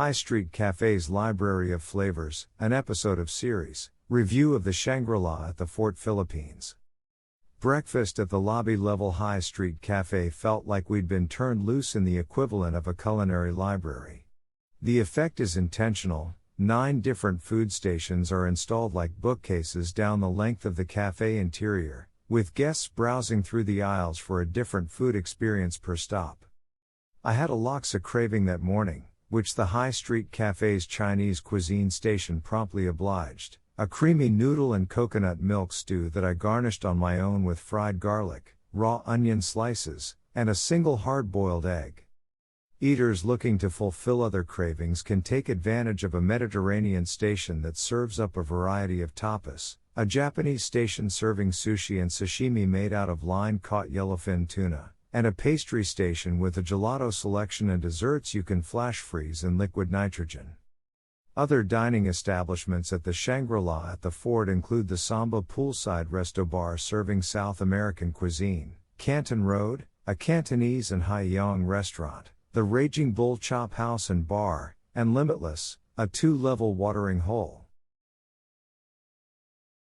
High Street Cafe's Library of Flavors, an episode of series, review of the Shangri-La at the Fort Philippines. Breakfast at the lobby-level High Street Cafe felt like we'd been turned loose in the equivalent of a culinary library. The effect is intentional. 9 different food stations are installed like bookcases down the length of the cafe interior, with guests browsing through the aisles for a different food experience per stop. I had a laksa craving that morning, which the High Street Cafe's Chinese cuisine station promptly obliged, a creamy noodle-and-coconut-milk stew that I garnished on my own with fried garlic, raw onion slices, and a single hard-boiled egg. Eaters looking to fulfill other cravings can take advantage of a Mediterranean station that serves up a variety of tapas, a Japanese station serving sushi and sashimi made out of line-caught yellowfin tuna, and a pastry station with a gelato selection and desserts you can flash freeze in liquid nitrogen. Other dining establishments at the Shangri-La at the Fort include the Samba Poolside Resto Bar serving South American cuisine, Canton Road, a Cantonese and Haiyang restaurant, the Raging Bull Chop House and Bar, and Limitless, a 2-level watering hole.